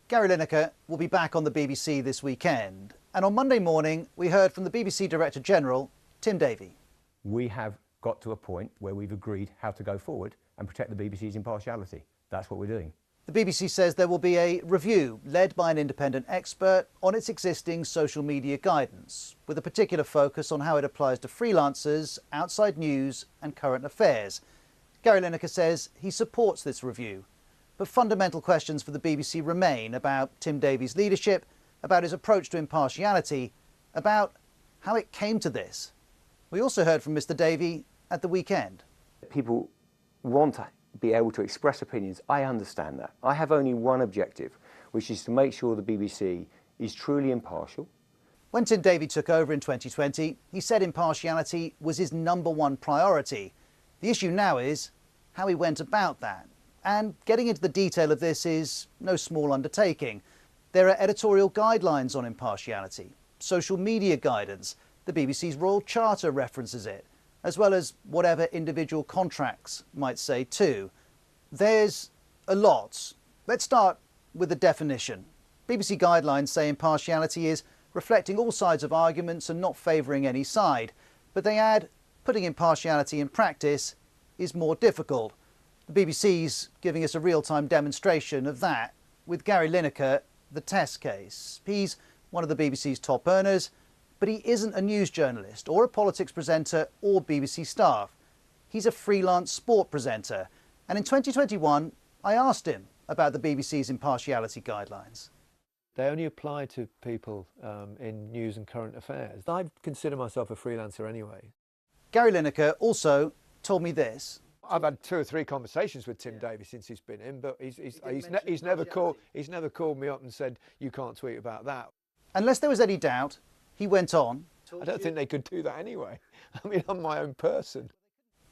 Gary Lineker will be back on the BBC this weekend. And on Monday morning, we heard from the BBC Director General, Tim Davey. We have got to a point where we've agreed how to go forward and protect the BBC's impartiality. That's what we're doing. The BBC says there will be a review led by an independent expert on its existing social media guidance, with a particular focus on how it applies to freelancers, outside news and current affairs. Gary Lineker says he supports this review, but fundamental questions for the BBC remain about Tim Davey's leadership, about his approach to impartiality, about how it came to this. We also heard from Mr. Davey at the weekend. People want to be able to express opinions. I understand that. I have only one objective, which is to make sure the BBC is truly impartial. When Tim Davey took over in 2020, he said impartiality was his #1 priority. The issue now is how he went about that. And getting into the detail of this is no small undertaking. There are editorial guidelines on impartiality, social media guidance, the BBC's Royal Charter references it, as well as whatever individual contracts might say too. There's a lot. Let's start with the definition. BBC guidelines say impartiality is reflecting all sides of arguments and not favouring any side. But they add, putting impartiality in practice is more difficult. The BBC's giving us a real-time demonstration of that with Gary Lineker, the test case. He's one of the BBC's top earners, but he isn't a news journalist or a politics presenter or BBC staff. He's a freelance sport presenter. And in 2021, I asked him about the BBC's impartiality guidelines. They only apply to people in news and current affairs. I consider myself a freelancer anyway. Gary Lineker also told me this. I've had 2 or 3 conversations with Tim Davey since he's been in, but he's never called me up and said, you can't tweet about that. Unless there was any doubt, he went on. I don't think they could do that anyway. I mean, I'm my own person.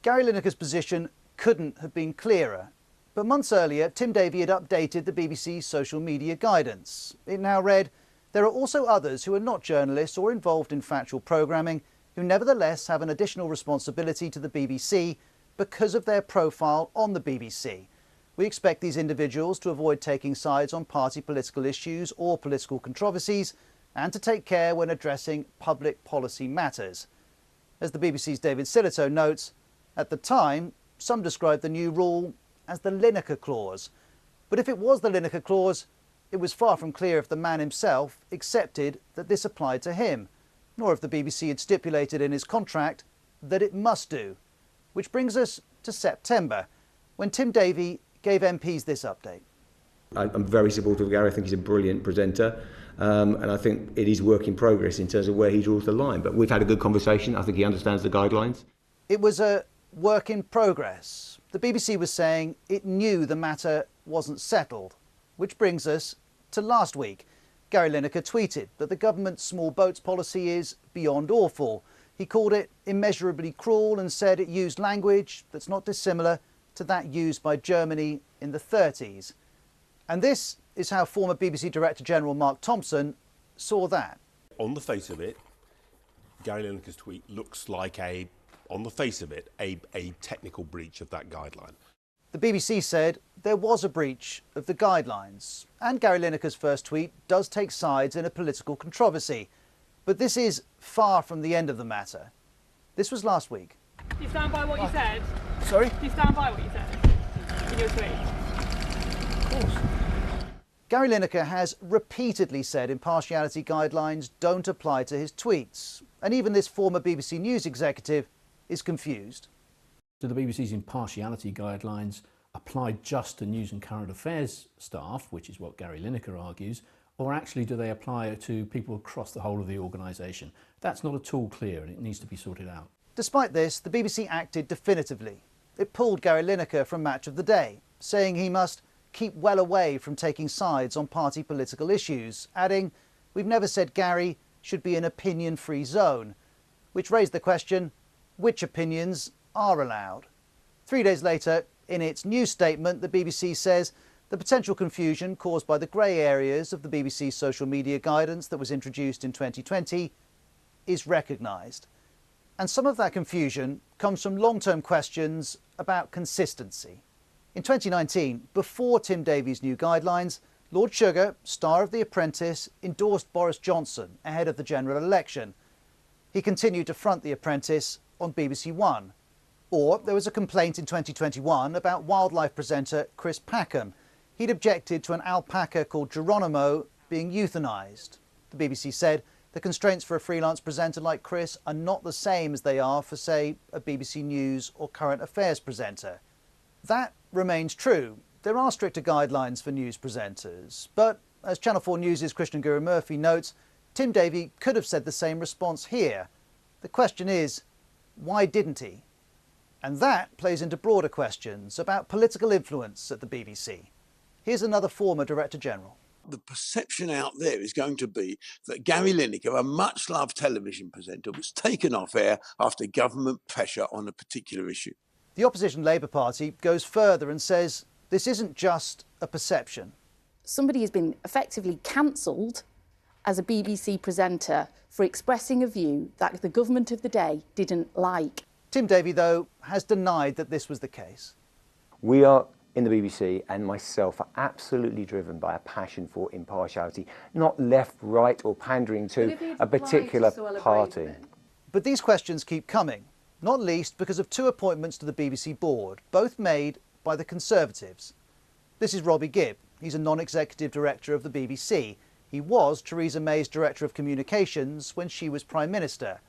Gary Lineker's position couldn't have been clearer. But months earlier, Tim Davey had updated the BBC's social media guidance. It now read, there are also others who are not journalists or involved in factual programming who nevertheless have an additional responsibility to the BBC because of their profile on the BBC. We expect these individuals to avoid taking sides on party political issues or political controversies and to take care when addressing public policy matters. As the BBC's David Silito notes, at the time, some described the new rule as the Lineker clause. But if it was the Lineker clause, it was far from clear if the man himself accepted that this applied to him, nor if the BBC had stipulated in his contract that it must do. Which brings us to September, when Tim Davey gave MPs this update. I'm very supportive of Gary. I think he's a brilliant presenter. And I think it is work in progress in terms of where he draws the line. But we've had a good conversation. I think he understands the guidelines. It was a work in progress. The BBC was saying it knew the matter wasn't settled. Which brings us to last week. Gary Lineker tweeted that the government's small boats policy is beyond awful. He called it immeasurably cruel and said it used language that's not dissimilar to that used by Germany in the 30s. And this is how former BBC Director General Mark Thompson saw that. On the face of it, Gary Lineker's tweet looks like a technical breach of that guideline. The BBC said there was a breach of the guidelines, and Gary Lineker's first tweet does take sides in a political controversy. But this is far from the end of the matter. This was last week. Do you stand by what you said? Sorry? Do you stand by what you said in your tweet? Of course. Gary Lineker has repeatedly said impartiality guidelines don't apply to his tweets. And even this former BBC News executive is confused. Do the BBC's impartiality guidelines apply just to news and current affairs staff, which is what Gary Lineker argues, or actually do they apply to people across the whole of the organisation? That's not at all clear and it needs to be sorted out. Despite this, the BBC acted definitively. It pulled Gary Lineker from Match of the Day, saying he must keep well away from taking sides on party political issues, adding, "We've never said Gary should be an opinion-free zone," which raised the question, which opinions are allowed? 3 days later, in its news statement, the BBC says the potential confusion caused by the grey areas of the BBC's social media guidance that was introduced in 2020 is recognised. And some of that confusion comes from long-term questions about consistency. In 2019, before Tim Davey's new guidelines, Lord Sugar, star of The Apprentice, endorsed Boris Johnson ahead of the general election. He continued to front The Apprentice on BBC One. Or there was a complaint in 2021 about wildlife presenter Chris Packham. He'd objected to an alpaca called Geronimo being euthanised. The BBC said the constraints for a freelance presenter like Chris are not the same as they are for, say, a BBC News or current affairs presenter. That remains true. There are stricter guidelines for news presenters, but as Channel 4 News' Christian Guru-Murphy notes, Tim Davey could have said the same response here. The question is, why didn't he? And that plays into broader questions about political influence at the BBC. Here's another former Director General. The perception out there is going to be that Gary Lineker, a much-loved television presenter, was taken off air after government pressure on a particular issue. The opposition Labour Party goes further and says this isn't just a perception. Somebody has been effectively cancelled as a BBC presenter for expressing a view that the government of the day didn't like. Tim Davey, though, has denied that this was the case. We are in the BBC and myself are absolutely driven by a passion for impartiality, not left, right or pandering to a particular party. But these questions keep coming, not least because of two appointments to the BBC board, both made by the Conservatives. This is Robbie Gibb. He's a non-executive director of the BBC. He was Theresa May's Director of Communications when she was Prime Minister.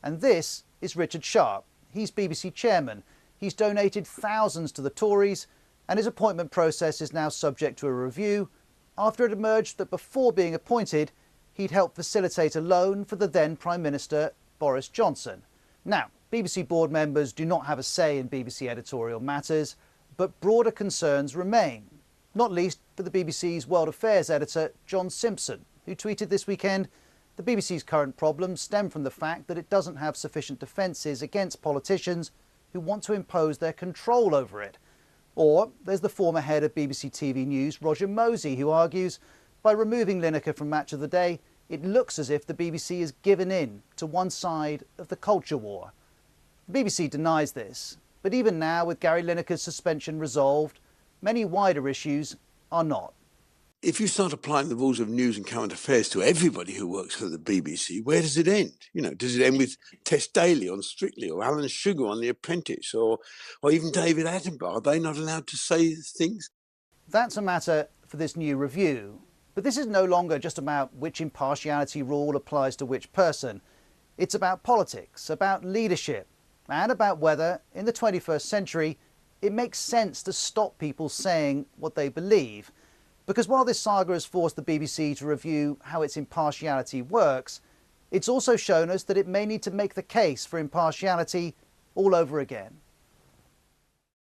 And this is Richard Sharp. He's BBC chairman. He's donated thousands to the Tories, and his appointment process is now subject to a review after it emerged that before being appointed, he'd helped facilitate a loan for the then Prime Minister Boris Johnson. Now, BBC board members do not have a say in BBC editorial matters, but broader concerns remain, not least for the BBC's World Affairs editor John Simpson, who tweeted this weekend, "The BBC's current problems stem from the fact that it doesn't have sufficient defences against politicians who want to impose their control over it." Or there's the former head of BBC TV News, Roger Mosey, who argues by removing Lineker from Match of the Day, it looks as if the BBC has given in to one side of the culture war. The BBC denies this, but even now, with Gary Lineker's suspension resolved, many wider issues are not. If you start applying the rules of news and current affairs to everybody who works for the BBC, where does it end? You know, does it end with Tess Daly on Strictly or Alan Sugar on The Apprentice or even David Attenborough? Are they not allowed to say things? That's a matter for this new review. But this is no longer just about which impartiality rule applies to which person. It's about politics, about leadership, and about whether, in the 21st century, it makes sense to stop people saying what they believe. Because while this saga has forced the BBC to review how its impartiality works, it's also shown us that it may need to make the case for impartiality all over again.